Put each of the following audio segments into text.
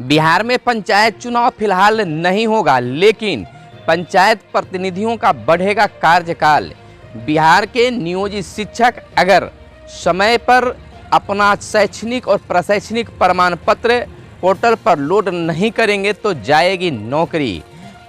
बिहार में पंचायत चुनाव फिलहाल नहीं होगा, लेकिन पंचायत प्रतिनिधियों का बढ़ेगा कार्यकाल। बिहार के नियोजित शिक्षक अगर समय पर अपना शैक्षणिक और प्रशैक्षणिक प्रमाण पत्र पोर्टल पर लोड नहीं करेंगे तो जाएगी नौकरी।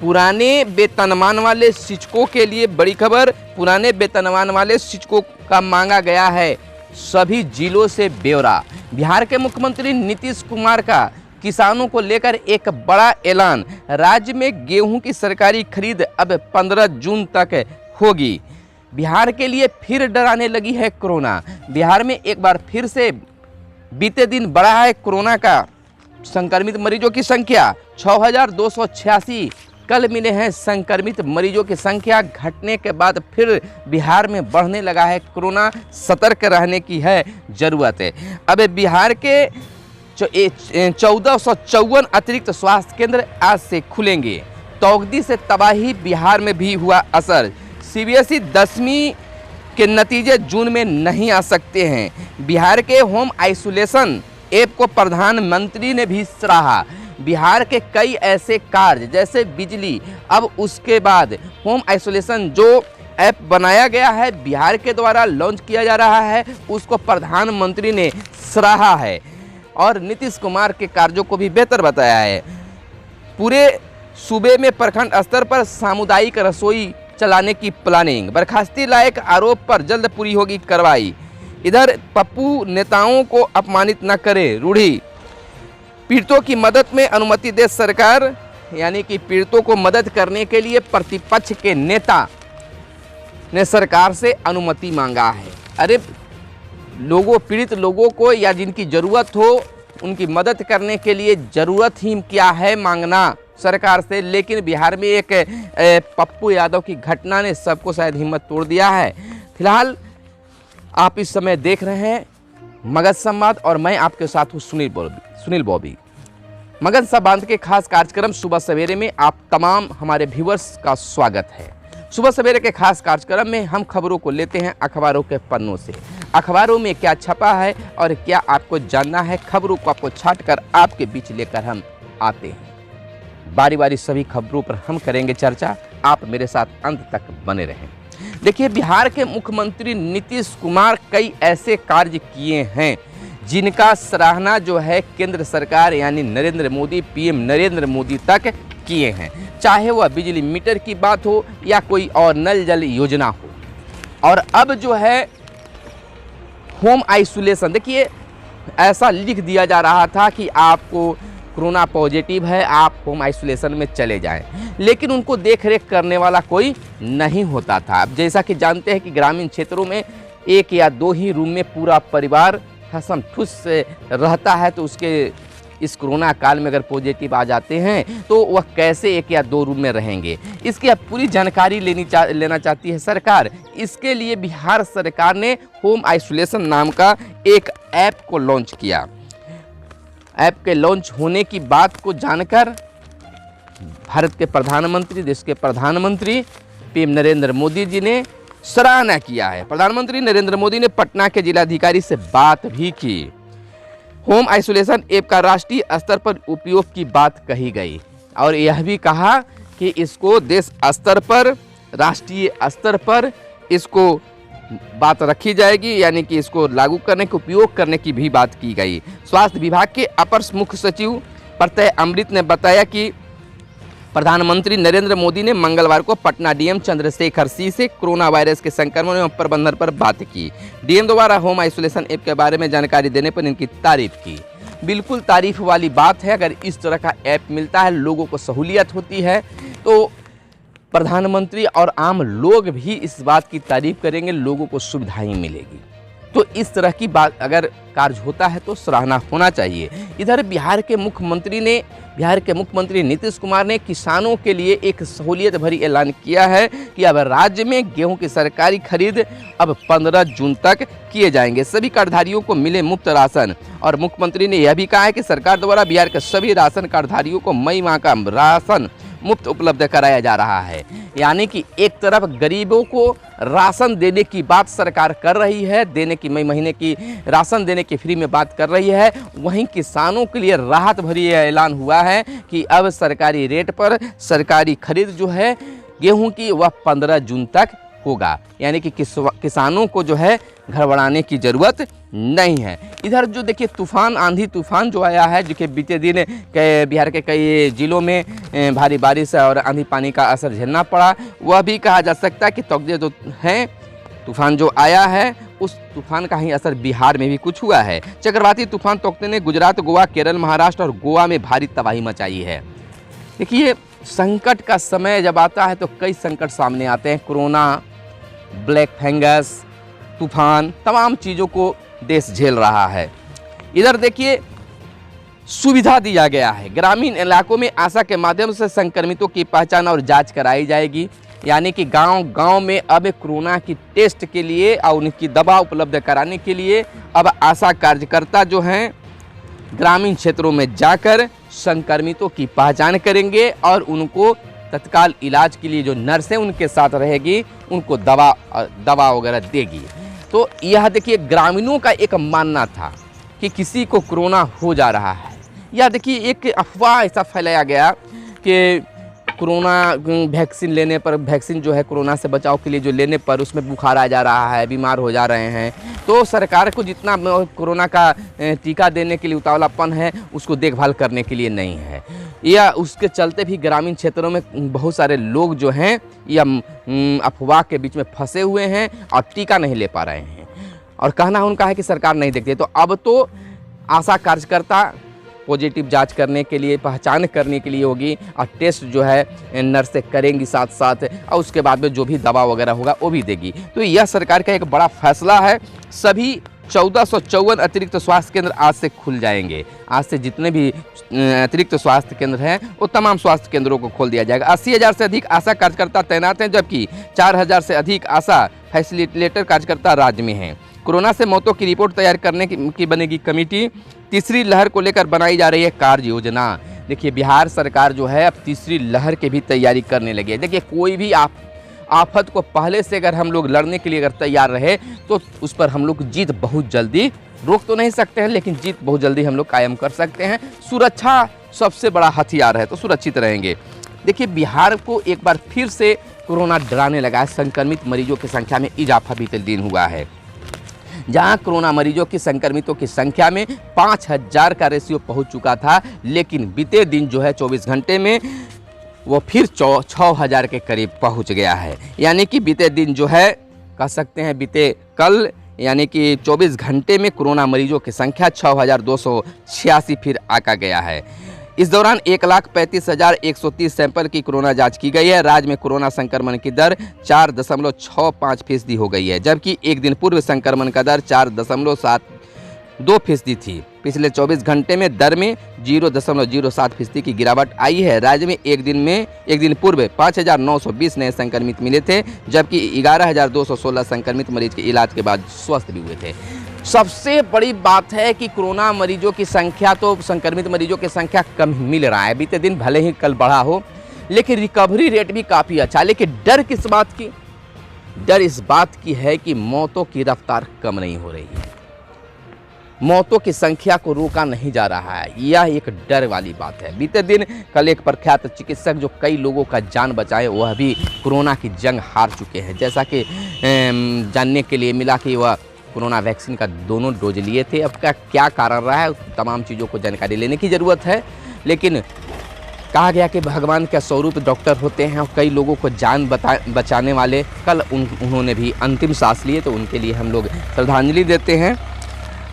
पुराने वेतनमान वाले शिक्षकों के लिए बड़ी खबर। पुराने वेतनमान वाले शिक्षकों का मांगा गया है सभी जिलों से ब्यौरा। बिहार के मुख्यमंत्री नीतीश कुमार का किसानों को लेकर एक बड़ा ऐलान। राज्य में गेहूं की सरकारी खरीद अब 15 जून तक होगी। बिहार के लिए फिर डराने लगी है कोरोना। बिहार में एक बार फिर से बीते दिन बढ़ा है कोरोना का संक्रमित मरीजों की संख्या। 6286 कल मिले हैं संक्रमित मरीजों की संख्या। घटने के बाद फिर बिहार में बढ़ने लगा है कोरोना। सतर्क रहने की है ज़रूरत है। अब बिहार के 1454 अतिरिक्त स्वास्थ्य केंद्र आज से खुलेंगे। तौगदी से तबाही बिहार में भी हुआ असर। सीबीएसई 10वीं के नतीजे जून में नहीं आ सकते हैं। बिहार के होम आइसोलेशन ऐप को प्रधानमंत्री ने भी सराहा। बिहार के कई ऐसे कार्य जैसे बिजली, अब उसके बाद होम आइसोलेशन जो ऐप बनाया गया है बिहार के द्वारा लॉन्च किया जा रहा है, उसको प्रधानमंत्री ने सराहा है और नीतीश कुमार के कार्यों को भी बेहतर बताया है। पूरे सूबे में प्रखंड स्तर पर सामुदायिक रसोई चलाने की प्लानिंग। बर्खास्ती लायक आरोप पर जल्द पूरी होगी कार्रवाई। इधर पप्पू नेताओं को अपमानित न करे रूढ़ी। पीड़ितों की मदद में अनुमति दे सरकार, यानी कि पीड़ितों को मदद करने के लिए प्रतिपक्ष के नेता ने सरकार से अनुमति मांगा है। अरे पीड़ित लोगों को या जिनकी ज़रूरत हो उनकी मदद करने के लिए ज़रूरत ही क्या है मांगना सरकार से। लेकिन बिहार में एक पप्पू यादव की घटना ने सबको शायद हिम्मत तोड़ दिया है। फिलहाल आप इस समय देख रहे हैं मगध संवाद और मैं आपके साथ हूँ सुनील बॉबी। मगध संवाद के खास कार्यक्रम सुबह सवेरे में आप तमाम हमारे व्यूअर्स का स्वागत है। सुबह सवेरे के खास कार्यक्रम में हम खबरों को लेते हैं अखबारों के पन्नों से। अखबारों में क्या छपा है और क्या आपको जानना है, खबरों को आपको छांटकर आपके बीच लेकर हम आते हैं। बारी बारी सभी खबरों पर हम करेंगे चर्चा। आप मेरे साथ अंत तक बने रहें। देखिए, बिहार के मुख्यमंत्री नीतीश कुमार कई ऐसे कार्य किए हैं जिनका सराहना जो है केंद्र सरकार यानी नरेंद्र मोदी, पीएम नरेंद्र मोदी तक किए हैं। चाहे वह बिजली मीटर की बात हो या कोई और नल जल योजना हो। और अब जो है होम आइसोलेशन, देखिए ऐसा लिख दिया जा रहा था कि आपको कोरोना पॉजिटिव है, आप होम आइसोलेशन में चले जाएं, लेकिन उनको देख रेख करने वाला कोई नहीं होता था। अब जैसा कि जानते हैं कि ग्रामीण क्षेत्रों में 1 या 2 ही रूम में पूरा परिवार ठसम ठुस से रहता है, तो उसके इस कोरोना काल में अगर पॉजिटिव आ जाते हैं तो वह कैसे 1 या 2 रूम में रहेंगे। इसकी अब पूरी जानकारी लेना चाहती है सरकार। इसके लिए बिहार सरकार ने होम आइसोलेशन नाम का एक ऐप को लॉन्च किया। ऐप के लॉन्च होने की बात को जानकर भारत के प्रधानमंत्री, देश के प्रधानमंत्री पीएम नरेंद्र मोदी जी ने सराहना किया है। प्रधानमंत्री नरेंद्र मोदी ने पटना के जिलाधिकारी से बात भी की। होम आइसोलेशन ऐप का राष्ट्रीय स्तर पर उपयोग की बात कही गई और यह भी कहा कि इसको देश स्तर पर, राष्ट्रीय स्तर पर इसको बात रखी जाएगी, यानी कि इसको लागू करने के, उपयोग करने की भी बात की गई। स्वास्थ्य विभाग के अपर मुख्य सचिव प्रत्यय अमृत ने बताया कि प्रधानमंत्री नरेंद्र मोदी ने मंगलवार को पटना डीएम चंद्रशेखर सिंह से कोरोना वायरस के संक्रमण एवं प्रबंधन पर बात की। डीएम द्वारा होम आइसोलेशन ऐप के बारे में जानकारी देने पर इनकी तारीफ की। बिल्कुल तारीफ वाली बात है। अगर इस तरह का ऐप मिलता है, लोगों को सहूलियत होती है, तो प्रधानमंत्री और आम लोग भी इस बात की तारीफ करेंगे, लोगों को सुविधाएं मिलेगी। तो इस तरह की बात अगर कार्य होता है तो सराहना होना चाहिए। इधर बिहार के मुख्यमंत्री नीतीश कुमार ने किसानों के लिए एक सहूलियत भरी ऐलान किया है कि अब राज्य में गेहूं की सरकारी खरीद अब 15 जून तक किए जाएंगे। सभी कार्डधारियों को मिले मुफ्त राशन। और मुख्यमंत्री ने यह भी कहा है कि सरकार द्वारा बिहार के सभी राशन कार्डधारियों को मई माह का राशन मुफ्त उपलब्ध कराया जा रहा है। यानी कि एक तरफ गरीबों को राशन देने की बात सरकार कर रही है, देने की मई महीने की राशन देने की फ्री में बात कर रही है, वहीं किसानों के लिए राहत भरी ऐलान हुआ है कि अब सरकारी रेट पर सरकारी खरीद जो है गेहूं की वह 15 जून तक होगा। यानी कि किसानों को जो है घबराने की ज़रूरत नहीं है। इधर जो देखिए तूफान, आंधी तूफान जो आया है, जो कि बीते दिन बिहार के कई जिलों में भारी बारिश और आंधी पानी का असर झेलना पड़ा, वह भी कहा जा सकता है कि तौकते जो हैं तूफान जो आया है उस तूफान का ही असर बिहार में भी कुछ हुआ है। चक्रवाती तूफान तौकते ने गुजरात, गोवा, केरल, महाराष्ट्र और गोवा में भारी तबाही मचाई है। देखिए संकट का समय जब आता है तो कई संकट सामने आते हैं। कोरोना, ब्लैक फंगस, तूफान, तमाम चीज़ों को देश झेल रहा है। इधर देखिए सुविधा दिया गया है, ग्रामीण इलाकों में आशा के माध्यम से संक्रमितों की पहचान और जांच कराई जाएगी। यानी कि गांव-गांव में अब कोरोना की टेस्ट के लिए और उनकी दवा उपलब्ध कराने के लिए अब आशा कार्यकर्ता जो हैं ग्रामीण क्षेत्रों में जाकर संक्रमितों की पहचान करेंगे और उनको तत्काल इलाज के लिए जो नर्सें उनके साथ रहेगी उनको दवा वगैरह देगी। तो यह देखिए ग्रामीणों का एक मानना था कि किसी को कोरोना हो जा रहा है। यह देखिए एक अफवाह ऐसा फैलाया गया कि कोरोना वैक्सीन लेने पर, वैक्सीन जो है कोरोना से बचाव के लिए जो लेने पर उसमें बुखार आ जा रहा है, बीमार हो जा रहे हैं, तो सरकार को जितना कोरोना का टीका देने के लिए उतावलापन है उसको देखभाल करने के लिए नहीं है। या उसके चलते भी ग्रामीण क्षेत्रों में बहुत सारे लोग जो हैं या अफवाह के बीच में फंसे हुए हैं और टीका नहीं ले पा रहे हैं और कहना उनका है कि सरकार नहीं देखती। तो अब तो आशा कार्यकर्ता पॉजिटिव जांच करने के लिए, पहचान करने के लिए होगी और टेस्ट जो है नर्सें करेंगी साथ साथ, और उसके बाद में जो भी दवा वगैरह होगा वो भी देगी। तो यह सरकार का एक बड़ा फैसला है। सभी 1454 अतिरिक्त स्वास्थ्य केंद्र आज से खुल जाएंगे। आज से जितने भी अतिरिक्त स्वास्थ्य केंद्र हैं वो तमाम स्वास्थ्य केंद्रों को खोल दिया जाएगा। 80,000 से अधिक आशा कार्यकर्ता तैनात हैं, जबकि 4,000 से अधिक आशा फैसिलिटेटर कार्यकर्ता राज्य में हैं। कोरोना से मौतों की रिपोर्ट तैयार करने की बनेगी कमेटी। तीसरी लहर को लेकर बनाई जा रही है कार्य योजना। देखिए बिहार सरकार जो है अब तीसरी लहर की भी तैयारी करने लगी है। देखिए कोई भी आफत को पहले से अगर हम लोग लड़ने के लिए अगर तैयार रहे तो उस पर हम लोग जीत बहुत जल्दी, रोक तो नहीं सकते हैं लेकिन जीत बहुत जल्दी हम लोग कायम कर सकते हैं। सुरक्षा सबसे बड़ा हथियार है, तो सुरक्षित रहेंगे। देखिए बिहार को एक बार फिर से कोरोना डराने लगा है। संक्रमित मरीजों की संख्या में इजाफा बीते दिन हुआ है। जहां कोरोना मरीजों की संक्रमितों की संख्या में 5,000 का रेशियो पहुंच चुका था, लेकिन बीते दिन जो है 24 घंटे में वो फिर 6,000 के करीब पहुंच गया है। यानी कि बीते दिन जो है कह सकते हैं बीते कल यानी कि 24 घंटे में कोरोना मरीजों की संख्या 6,286 फिर आका गया है। इस दौरान 1,35,130 सैंपल की कोरोना जांच की गई है। राज्य में कोरोना संक्रमण की दर 4.65% हो गई है, जबकि एक दिन पूर्व संक्रमण का दर 4.72% थी। पिछले 24 घंटे में दर में 0.07% की गिरावट आई है। राज्य में एक दिन पूर्व 5,920 नए संक्रमित मिले थे, जबकि 11,216 संक्रमित मरीज के इलाज के बाद स्वस्थ भी हुए थे। सबसे बड़ी बात है कि कोरोना मरीजों की संख्या, तो संक्रमित मरीजों की संख्या कम मिल रहा है। बीते दिन भले ही कल बढ़ा हो, लेकिन रिकवरी रेट भी काफ़ी अच्छा। लेकिन डर किस बात की? डर इस बात की है कि मौतों की रफ्तार कम नहीं हो रही है, मौतों की संख्या को रोका नहीं जा रहा है। यह एक डर वाली बात है। बीते दिन कल एक प्रख्यात चिकित्सक जो कई लोगों का जान बचाए, वह भी कोरोना की जंग हार चुके हैं। जैसा कि जानने के लिए मिला कि वह कोरोना वैक्सीन का दोनों डोज लिए थे। अब का क्या कारण रहा है, तमाम चीज़ों को जानकारी लेने की ज़रूरत है। लेकिन कहा गया कि भगवान का स्वरूप डॉक्टर होते हैं और कई लोगों को जान बचाने वाले कल उन्होंने भी अंतिम सांस लिए, तो उनके लिए हम लोग श्रद्धांजलि देते हैं।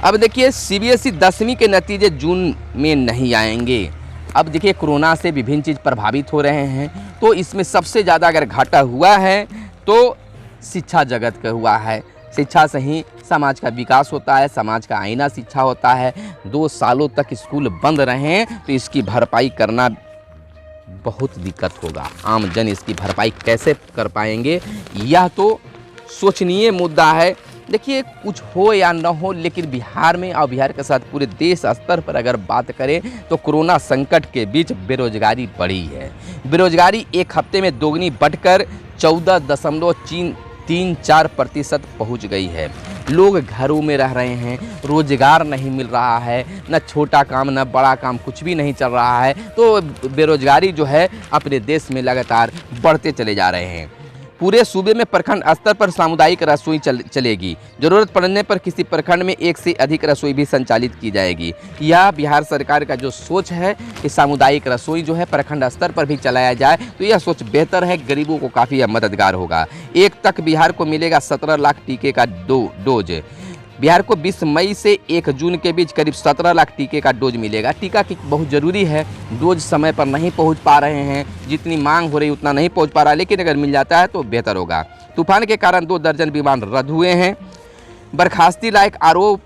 अब देखिए सीबीएसई 10वीं के नतीजे जून में नहीं आएंगे। अब देखिए कोरोना से विभिन्न चीज़ प्रभावित हो रहे हैं, तो इसमें सबसे ज़्यादा अगर घाटा हुआ है तो शिक्षा जगत का हुआ है। शिक्षा से ही समाज का विकास होता है, समाज का आईना शिक्षा होता है। 2 सालों तक स्कूल बंद रहे तो इसकी भरपाई करना बहुत दिक्कत होगा। आम जन इसकी भरपाई कैसे कर पाएंगे, यह तो सोचनीय मुद्दा है। देखिए, कुछ हो या न हो, लेकिन बिहार में और बिहार के साथ पूरे देश स्तर पर अगर बात करें तो कोरोना संकट के बीच बेरोजगारी बढ़ी है। बेरोजगारी एक हफ्ते में दोगुनी बढ़कर 14.34% पहुंच गई है। लोग घरों में रह रहे हैं, रोजगार नहीं मिल रहा है, न छोटा काम न बड़ा काम, कुछ भी नहीं चल रहा है। तो बेरोजगारी जो है अपने देश में लगातार बढ़ते चले जा रहे हैं। पूरे सूबे में प्रखंड स्तर पर सामुदायिक रसोई चलेगी। जरूरत पड़ने पर किसी प्रखंड में एक से अधिक रसोई भी संचालित की जाएगी। यह बिहार सरकार का जो सोच है कि सामुदायिक रसोई जो है प्रखंड स्तर पर भी चलाया जाए, तो यह सोच बेहतर है, गरीबों को काफ़ी मददगार होगा। 1 तक बिहार को मिलेगा 17 लाख टीके का डोज। बिहार को 20 मई से 1 जून के बीच करीब 17 लाख टीके का डोज मिलेगा। टीका की बहुत ज़रूरी है, डोज समय पर नहीं पहुंच पा रहे हैं, जितनी मांग हो रही उतना नहीं पहुंच पा रहा, लेकिन अगर मिल जाता है तो बेहतर होगा। तूफान के कारण 2 दर्जन विमान रद्द हुए हैं। बर्खास्ती लायक आरोप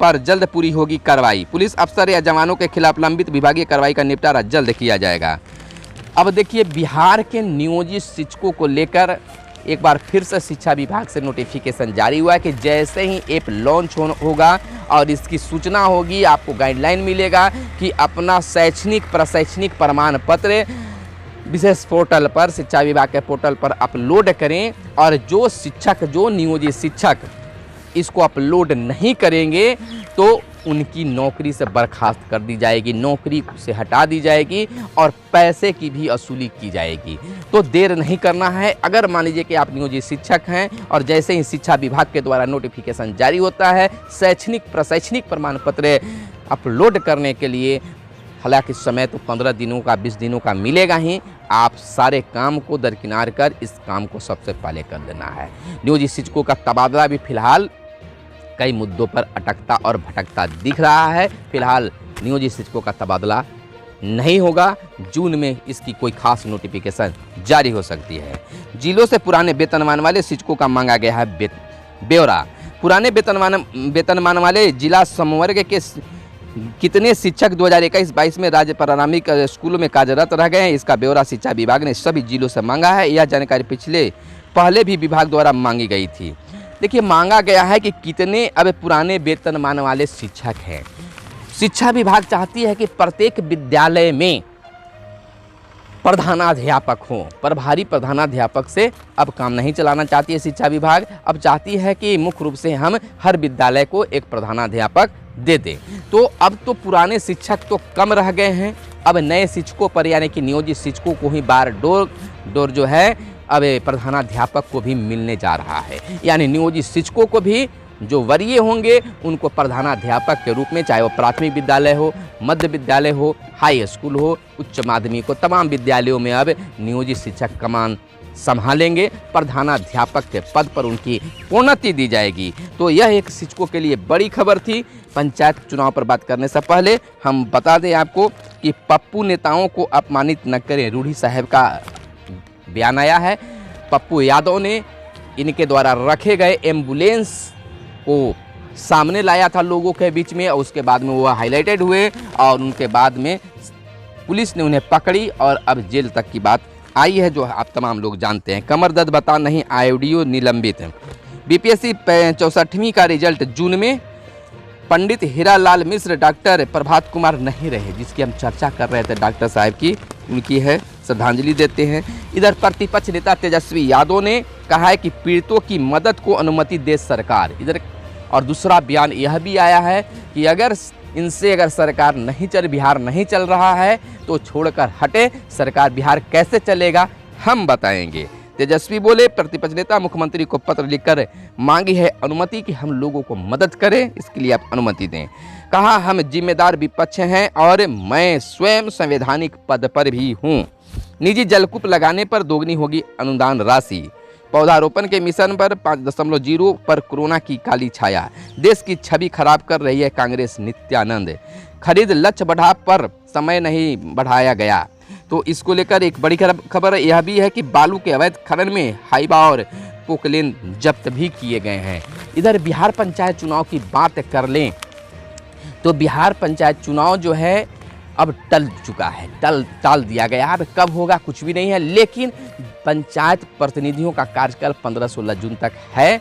पर जल्द पूरी होगी कार्रवाई। पुलिस अफसर या जवानों के खिलाफ लंबित विभागीय कार्रवाई का निपटारा जल्द किया जाएगा। अब देखिए, बिहार के नियोजित शिक्षकों को लेकर एक बार फिर से शिक्षा विभाग से नोटिफिकेशन जारी हुआ है कि जैसे ही ऐप लॉन्च होगा और इसकी सूचना होगी, आपको गाइडलाइन मिलेगा कि अपना प्रशैक्षणिक प्रमाण पत्र विशेष पोर्टल पर, शिक्षा विभाग के पोर्टल पर अपलोड करें। और जो नियोजित शिक्षक इसको अपलोड नहीं करेंगे तो उनकी नौकरी से बर्खास्त कर दी जाएगी, नौकरी से हटा दी जाएगी और पैसे की भी वसूली की जाएगी। तो देर नहीं करना है। अगर मान लीजिए कि आप नियोजित शिक्षक हैं और जैसे ही शिक्षा विभाग के द्वारा नोटिफिकेशन जारी होता है प्रशैक्षणिक प्रमाण पत्र अपलोड करने के लिए, हालांकि समय तो 15 दिनों का 20 दिनों का मिलेगा ही, आप सारे काम को दरकिनार कर इस काम को सबसे पहले कर देना है। नियोजित शिक्षकों का तबादला भी फिलहाल कई मुद्दों पर अटकता और भटकता दिख रहा है। फिलहाल नियोजित शिक्षकों का तबादला नहीं होगा। जून में इसकी कोई खास नोटिफिकेशन जारी हो सकती है। जिलों से पुराने वेतनमान वाले शिक्षकों का मांगा गया है ब्यौरा। पुराने वेतनमान वाले जिला समवर्ग के कितने शिक्षक 2021-22 में राज्य प्रारंभिक स्कूलों में कार्यरत रह गए हैं, इसका ब्यौरा शिक्षा विभाग ने सभी जिलों से मांगा है। यह जानकारी पहले भी विभाग द्वारा मांगी गई थी। देखिए, मांगा गया है कि कितने अब पुराने वेतनमान वाले शिक्षक हैं। शिक्षा विभाग चाहती है कि प्रत्येक विद्यालय में प्रधानाध्यापक हो। प्रभारी प्रधानाध्यापक से अब काम नहीं चलाना चाहती है शिक्षा विभाग। अब चाहती है कि मुख्य रूप से हम हर विद्यालय को एक प्रधानाध्यापक दे दें। तो अब तो पुराने शिक्षक तो कम रह गए हैं, अब नए शिक्षकों पर यानी कि नियोजित शिक्षकों को ही बार डोर जो है अब प्रधानाध्यापक को भी मिलने जा रहा है। यानी नियोजित शिक्षकों को भी जो वरीय होंगे उनको प्रधानाध्यापक के रूप में, चाहे वो प्राथमिक विद्यालय हो, मध्य विद्यालय हो, हाई स्कूल हो, उच्च माध्यमिक हो, तमाम विद्यालयों में अब नियोजित शिक्षक कमान संभालेंगे। प्रधानाध्यापक के पद पर उनकी प्रोन्नति दी जाएगी। तो यह एक शिक्षकों के लिए बड़ी खबर थी। पंचायत चुनाव पर बात करने से पहले हम बता दें आपको कि पप्पू नेताओं को अपमानित न करें, रूढ़ी साहब का बयान आया है। पप्पू यादव ने इनके द्वारा रखे गए एम्बुलेंस को सामने लाया था लोगों के बीच में, और उसके बाद में वो हाईलाइटेड हुए और उनके बाद में पुलिस ने उन्हें पकड़ी और अब जेल तक की बात आई है, जो आप तमाम लोग जानते हैं। कमर दर्द बता नहीं, ऑडियो निलंबित है। बीपीएससी 64वीं का रिजल्ट जून में। पंडित हीरालाल मिश्र डॉक्टर प्रभात कुमार नहीं रहे, जिसकी हम चर्चा कर रहे थे डॉक्टर साहब की, उनकी है श्रद्धांजलि देते हैं। इधर प्रतिपक्ष नेता तेजस्वी यादव ने कहा है कि पीड़ितों की मदद को अनुमति दे सरकार। इधर और दूसरा बयान यह भी आया है कि अगर सरकार बिहार नहीं चल रहा है तो छोड़कर हटे, सरकार बिहार कैसे चलेगा हम बताएंगे। तेजस्वी बोले, प्रतिपक्ष नेता मुख्यमंत्री को पत्र लिखकर मांगी है अनुमति कि हम लोगों को मदद करें, इसके लिए आप अनुमति दें। कहा, हम जिम्मेदार विपक्ष हैं और मैं स्वयं संवैधानिक पद पर भी हूं। निजी जलकूप लगाने पर दोगुनी होगी अनुदान राशि। पौधारोपण के मिशन पर 5.0 पर कोरोना की काली छाया। देश की छवि खराब कर रही है कांग्रेस नित्यानंद। खरीद लक्ष्य बढ़ा पर समय नहीं बढ़ाया गया। तो इसको लेकर एक बड़ी खबर यह भी है कि बालू के अवैध खनन में हाइबा और पोकलेन जब्त भी किए गए हैं। इधर बिहार पंचायत चुनाव की बात कर लें तो बिहार पंचायत चुनाव जो है अब टल चुका है, टाल दिया गया। अब कब होगा कुछ भी नहीं है, लेकिन पंचायत प्रतिनिधियों का कार्यकाल 15-16 जून तक है।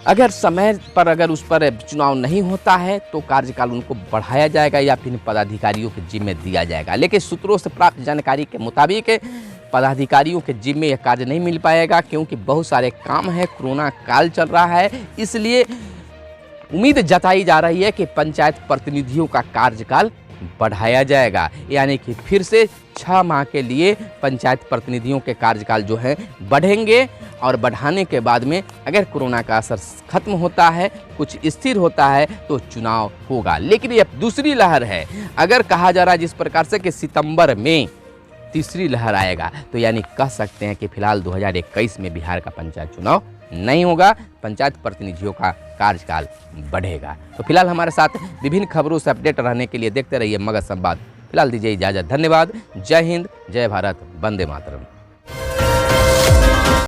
अगर समय पर अगर उस पर चुनाव नहीं होता है तो कार्यकाल उनको बढ़ाया जाएगा या फिर पदाधिकारियों के जिम्मे दिया जाएगा। लेकिन सूत्रों से प्राप्त जानकारी के मुताबिक पदाधिकारियों के जिम्मे यह कार्य नहीं मिल पाएगा, क्योंकि बहुत सारे काम है, कोरोना काल चल रहा है। इसलिए उम्मीद जताई जा रही है कि पंचायत प्रतिनिधियों का कार्यकाल बढ़ाया जाएगा, यानी कि फिर से 6 माह के लिए पंचायत प्रतिनिधियों के कार्यकाल जो है बढ़ेंगे। और बढ़ाने के बाद में अगर कोरोना का असर खत्म होता है, कुछ स्थिर होता है, तो चुनाव होगा। लेकिन ये दूसरी लहर है। अगर कहा जा रहा है जिस प्रकार से कि सितंबर में तीसरी लहर आएगा, तो यानी कह सकते हैं कि फिलहाल 2021 में बिहार का पंचायत चुनाव नहीं होगा, पंचायत प्रतिनिधियों का कार्यकाल बढ़ेगा। तो फिलहाल हमारे साथ विभिन्न खबरों से अपडेट रहने के लिए देखते रहिए मगध संवाद। फिलहाल दीजिए इजाजत, धन्यवाद। जय हिंद, जय भारत, वंदे मातरम।